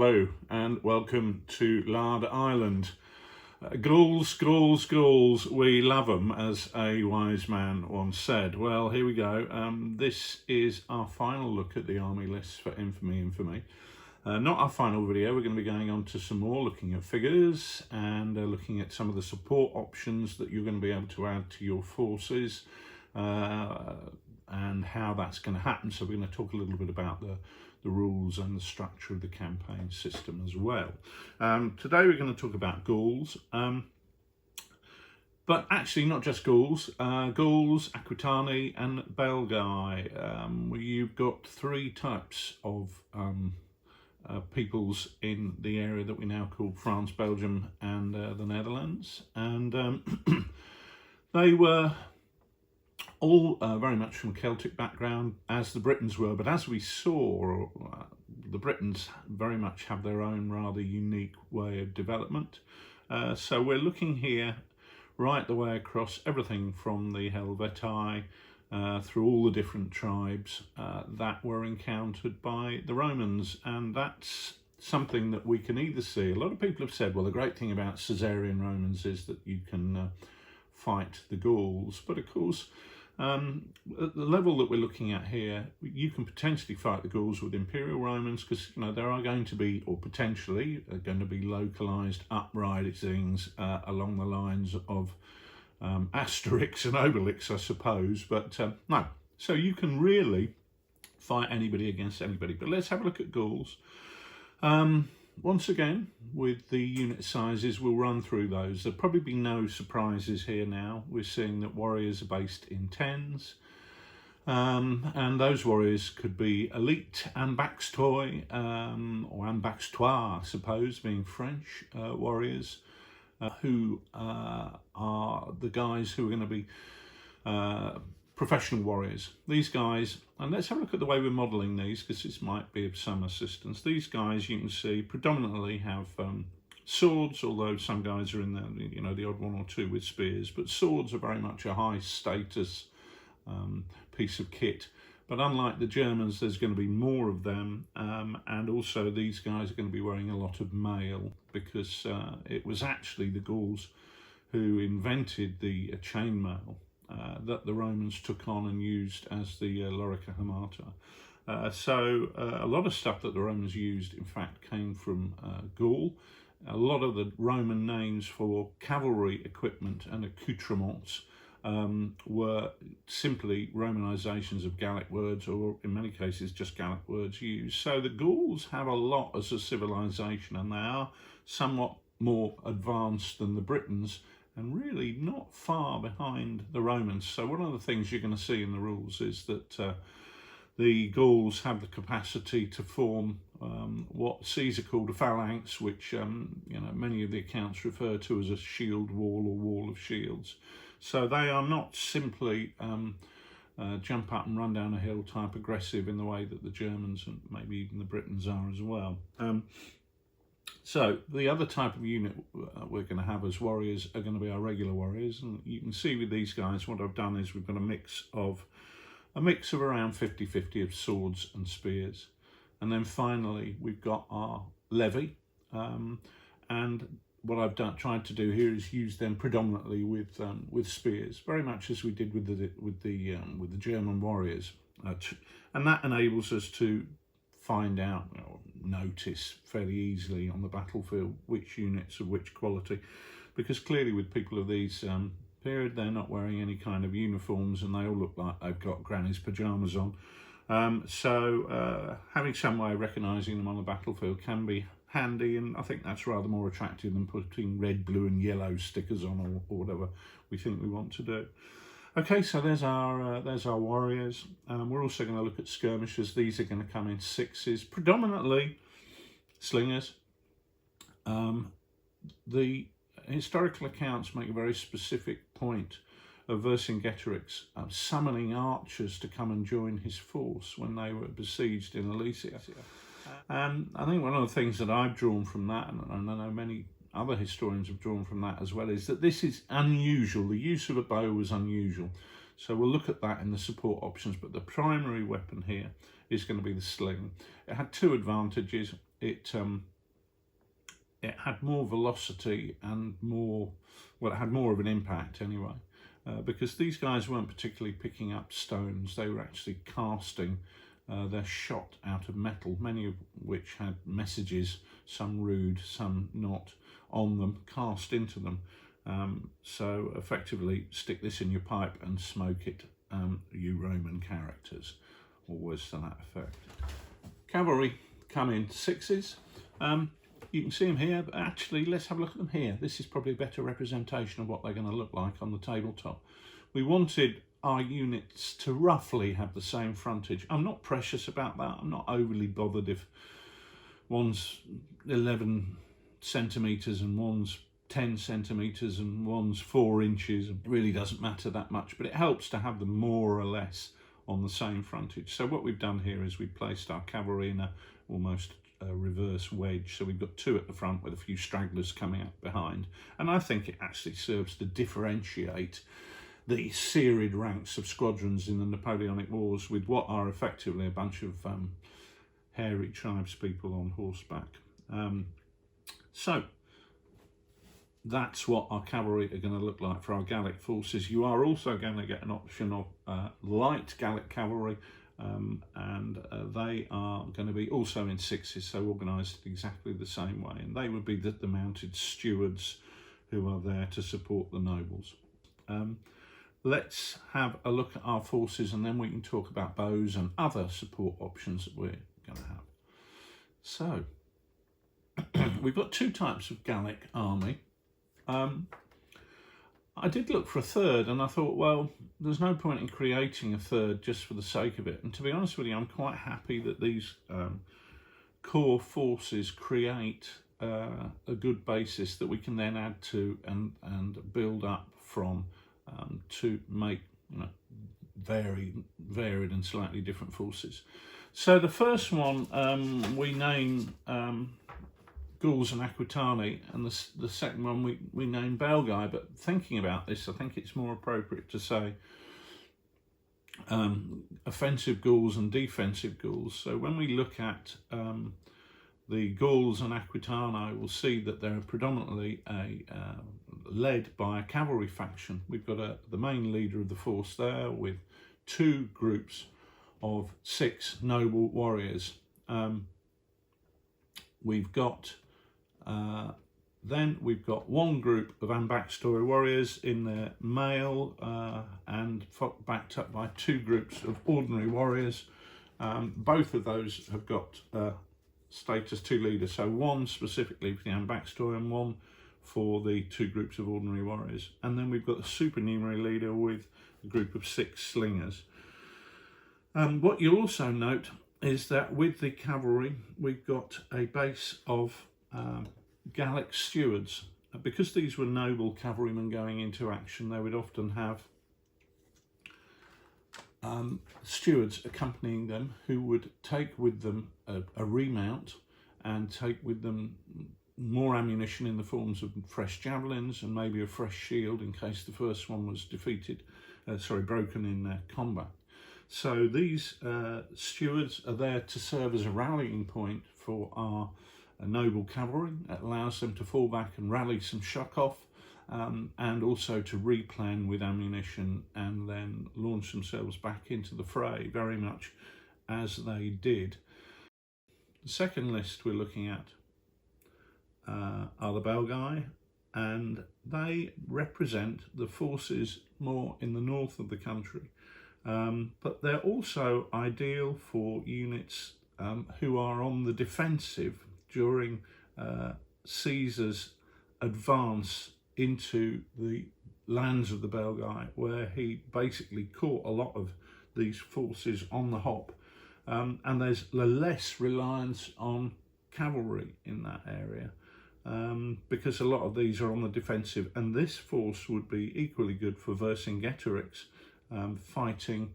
Hello and welcome to Lard Island. Gauls, Gauls, Gauls, we love them, as a wise man once said. Well, here we go. This is our final look at the army lists for Infamy. Not our final video. We're going to be going on to some more, looking at figures and looking at some of the support options that you're going to be able to add to your forces and how that's going to happen. So we're going to talk a little bit about the rules and the structure of the campaign system as well. Today we're going to talk about Gauls, but actually not just Gauls, Gauls, Aquitani and Belgae. You've got three types of peoples in the area that we now call France, Belgium and the Netherlands, and they were all very much from Celtic background, as the Britons were, but as we saw, the Britons very much have their own rather unique way of development. So we're looking here right the way across everything from the Helvetii through all the different tribes that were encountered by the Romans, and that's something that we can either see. A lot of people have said, well, the great thing about Caesarian Romans is that you can fight the Gauls, but of course at the level that we're looking at here, you can potentially fight the Gauls with Imperial Romans, because there are going to be, or potentially are going to be, localized uprisings along the lines of Asterix and Obelix, I suppose, but no. So you can really fight anybody against anybody. But let's have a look at Gauls. Once again, with the unit sizes, we'll run through those. There'll probably be no surprises here now. We're seeing that warriors are based in tens, and those warriors could be elite Ambaxtoi, or Ambaxtois, I suppose, being French warriors, who are the guys who are going to be professional warriors. These guys, and let's have a look at the way we're modelling these, because this might be of some assistance. These guys, you can see, predominantly have swords, although some guys are in there, the odd one or two with spears, but swords are very much a high status piece of kit. But unlike the Germans, there's going to be more of them, and also these guys are going to be wearing a lot of mail, because it was actually the Gauls who invented the chainmail that the Romans took on and used as the lorica hamata. So a lot of stuff that the Romans used, in fact, came from Gaul. A lot of the Roman names for cavalry equipment and accoutrements were simply Romanizations of Gallic words, or in many cases just Gallic words used. So the Gauls have a lot as a civilization, and they are somewhat more advanced than the Britons, and really not far behind the Romans. So one of the things you're going to see in the rules is that the Gauls have the capacity to form what Caesar called a phalanx, which many of the accounts refer to as a shield wall or wall of shields. So they are not simply jump up and run down a hill type aggressive in the way that the Germans and maybe even the Britons are as well. So the other type of unit we're going to have as warriors are going to be our regular warriors, and you can see with these guys what I've done is we've got a mix of around 50-50 of swords and spears, and then finally we've got our levy, and what I've tried to do here is use them predominantly with spears, very much as we did with the German warriors, and that enables us to find out, or notice fairly easily on the battlefield which units of which quality, because clearly with people of these period, they're not wearing any kind of uniforms and they all look like they've got granny's pajamas on. So having some way of recognising them on the battlefield can be handy, and I think that's rather more attractive than putting red, blue and yellow stickers on, or whatever we think we want to do. Okay, so there's our warriors. We're also going to look at skirmishers. These are going to come in sixes, predominantly slingers. The historical accounts make a very specific point of Vercingetorix summoning archers to come and join his force when they were besieged in Alesia. And I think one of the things that I've drawn from that, and I know many other historians have drawn from that as well, is that this is unusual. The use of a bow was unusual. So we'll look at that in the support options, but the primary weapon here is going to be the sling. It had two advantages. It it had more velocity and more, well, it had more of an impact anyway, because these guys weren't particularly picking up stones. They were actually casting their shot out of metal, many of which had messages, some rude, some not, on them, cast into them. So effectively, stick this in your pipe and smoke it, you Roman characters, or words to that effect. Cavalry come in sixes. You can see them here, but actually let's have a look at them here. This is probably a better representation of what they're going to look like on the tabletop. We wanted our units to roughly have the same frontage. I'm not precious about that. I'm not overly bothered if one's 11 centimetres and one's 10 centimetres and one's 4 inches. It really doesn't matter that much, but it helps to have them more or less on the same frontage. So what we've done here is we've placed our cavalry in a almost reverse wedge. So we've got 2 at the front with a few stragglers coming up behind. And I think it actually serves to differentiate the serried ranks of squadrons in the Napoleonic Wars with what are effectively a bunch of hairy tribespeople on horseback. So that's what our cavalry are going to look like for our Gallic forces. You are also going to get an option of light Gallic cavalry, and they are going to be also in sixes, so organised exactly the same way. And they would be the mounted stewards who are there to support the nobles. Let's have a look at our forces, and then we can talk about bows and other support options that we're going to have. So we've got 2 types of Gallic army. I did look for a third, and I thought, well, there's no point in creating a third just for the sake of it. And to be honest with you, I'm quite happy that these core forces create a good basis that we can then add to and build up from, to make, you know, varied and slightly different forces. So the first one we name Gauls and Aquitani, and the second one we name Belgae. But thinking about this, I think it's more appropriate to say offensive Gauls and defensive Gauls. So when we look at the Gauls and Aquitani, we'll see that they're predominantly led by a cavalry faction. We've got the main leader of the force there with 2 groups of 6 noble warriors. We've got then we've got 1 group of ambassador warriors in their mail, and backed up by 2 groups of ordinary warriors. Both of those have got status 2 leaders, so 1 specifically for the ambassador and 1 for the 2 groups of ordinary warriors. And then we've got the supernumerary leader with a group of 6 slingers. What you'll also note is that with the cavalry, we've got a base of Gallic stewards. Because these were noble cavalrymen going into action, they would often have stewards accompanying them who would take with them a remount and take with them more ammunition in the forms of fresh javelins and maybe a fresh shield in case the first one was broken in combat. So these stewards are there to serve as a rallying point for our noble cavalry. It allows them to fall back and rally some shock off, and also to replan with ammunition and then launch themselves back into the fray, very much as they did. The second list we're looking at are the Belgae, and they represent the forces more in the north of the country. But they're also ideal for units who are on the defensive during Caesar's advance into the lands of the Belgae, where he basically caught a lot of these forces on the hop. And there's less reliance on cavalry in that area, because a lot of these are on the defensive, and this force would be equally good for Vercingetorix, fighting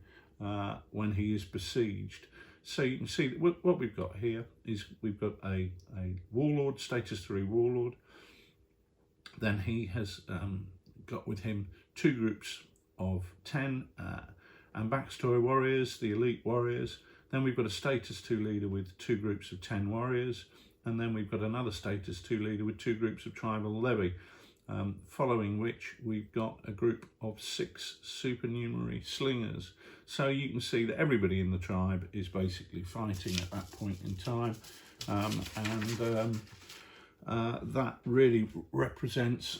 when he is besieged. So you can see what we've got here is we've got a warlord, status 3 warlord. Then he has got with him 2 groups of 10 ambassador warriors, the elite warriors. Then we've got a status 2 leader with 2 groups of 10 warriors. and then we've got another status 2 leader with 2 groups of tribal levy, following which we've got a group of 6 supernumerary slingers. So you can see that everybody in the tribe is basically fighting at that point in time, that really represents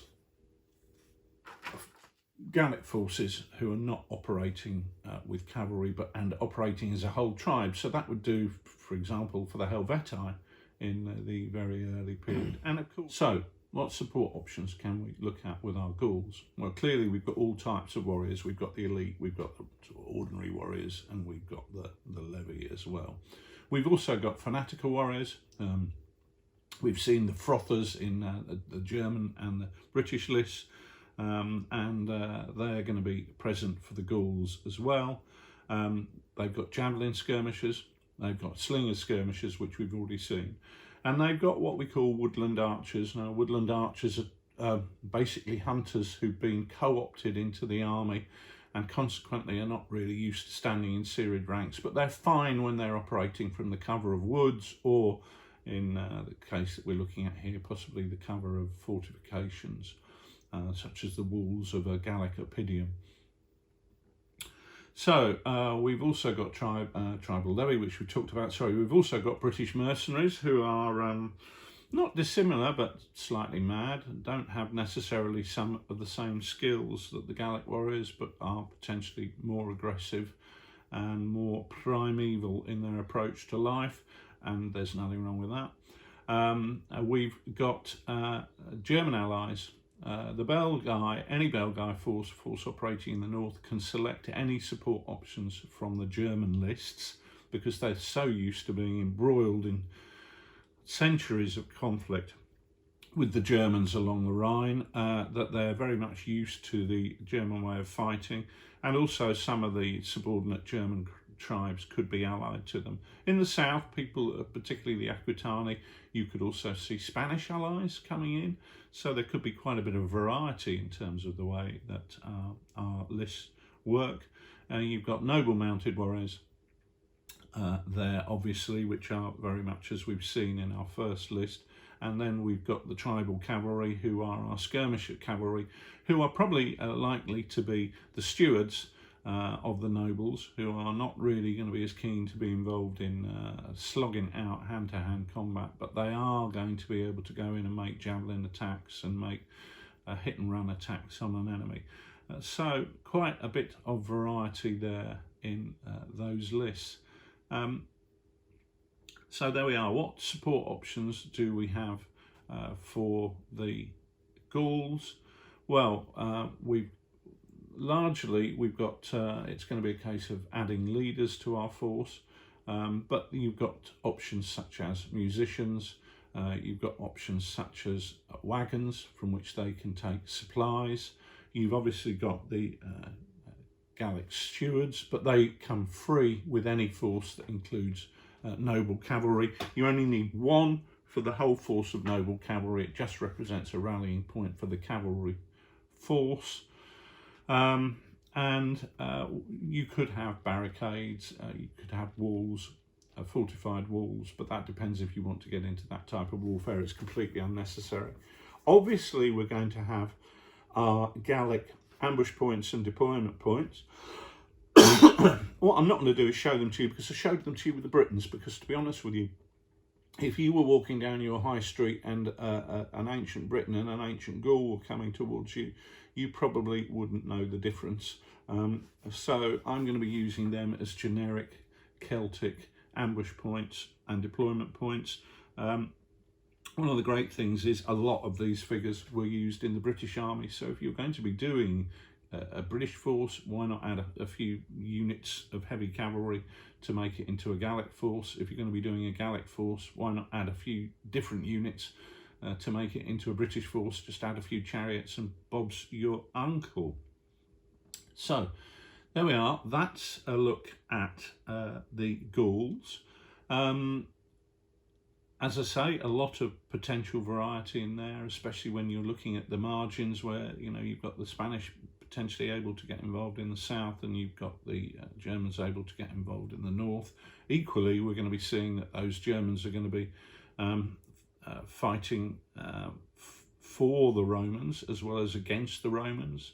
Gallic forces who are not operating with cavalry and operating as a whole tribe. So that would do, for example, for the Helvetii in the very early period. And of course, so what support options can we look at with our Gauls? Well, clearly we've got all types of warriors. We've got the elite, we've got the sort of ordinary warriors, and we've got the levy as well. We've also got fanatical warriors. We've seen the frothers in the German and the British lists, and they're going to be present for the Gauls as well. They've got javelin skirmishers, they've got slinger skirmishers, which we've already seen, and they've got what we call woodland archers. Now, woodland archers are basically hunters who've been co-opted into the army and consequently are not really used to standing in serried ranks, but they're fine when they're operating from the cover of woods, or in the case that we're looking at here, possibly the cover of fortifications, such as the walls of a Gallic Oppidum. So we've also got tribal levy, which we talked about. Sorry, we've also got British mercenaries who are not dissimilar, but slightly mad, and don't have necessarily some of the same skills that the Gallic warriors, but are potentially more aggressive and more primeval in their approach to life, and there's nothing wrong with that. We've got German allies. The Belgae, any Belgae force operating in the north can select any support options from the German lists, because they're so used to being embroiled in centuries of conflict with the Germans along the Rhine, that they're very much used to the German way of fighting, and also some of the subordinate German tribes could be allied to them. In the south, people, particularly the Aquitani, you could also see Spanish allies coming in, so there could be quite a bit of variety in terms of the way that our lists work. You've got noble mounted warriors there, obviously, which are very much as we've seen in our first list, and then we've got the tribal cavalry, who are our skirmisher cavalry, who are probably likely to be the stewards of the nobles, who are not really going to be as keen to be involved in slogging out hand-to-hand combat, but they are going to be able to go in and make javelin attacks and make hit-and-run attacks on an enemy. So quite a bit of variety there in those lists. So there we are. What support options do we have for the Gauls? Well, we've got, it's going to be a case of adding leaders to our force, but you've got options such as musicians, you've got options such as wagons from which they can take supplies. You've obviously got the Gallic stewards, but they come free with any force that includes noble cavalry. You only need one for the whole force of noble cavalry. It just represents a rallying point for the cavalry force. You could have barricades, you could have walls, fortified walls, but that depends if you want to get into that type of warfare. It's completely unnecessary. Obviously, we're going to have our Gallic ambush points and deployment points. What I'm not going to do is show them to you, because I showed them to you with the Britons, because to be honest with you, if you were walking down your high street and an ancient Briton and an ancient Gaul were coming towards you, you probably wouldn't know the difference. So I'm going to be using them as generic Celtic ambush points and deployment points. One of the great things is a lot of these figures were used in the British Army. So if you're going to be doing a British force, why not add a few units of heavy cavalry to make it into a Gallic force? If you're going to be doing a Gallic force, why not add a few different units to make it into a British force? Just add a few chariots and Bob's your uncle. So there we are. That's a look at the Gauls. As I say, a lot of potential variety in there, especially when you're looking at the margins where, you know, you've got the Spanish potentially able to get involved in the south, and you've got the Germans able to get involved in the north. Equally, we're going to be seeing that those Germans are going to be fighting for the Romans as well as against the Romans.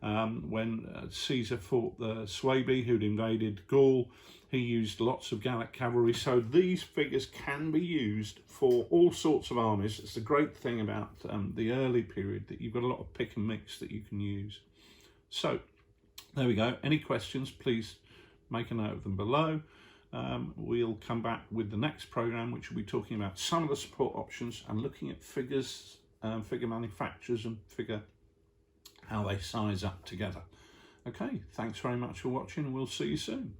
When Caesar fought the Suebi, who'd invaded Gaul, he used lots of Gallic cavalry. So these figures can be used for all sorts of armies. It's the great thing about the early period, that you've got a lot of pick and mix that you can use. So there we go. Any questions, please make a note of them below. We'll come back with the next program, which will be talking about some of the support options and looking at figures, figure manufacturers, and figure how they size up together. Okay, thanks very much for watching, and we'll see you soon.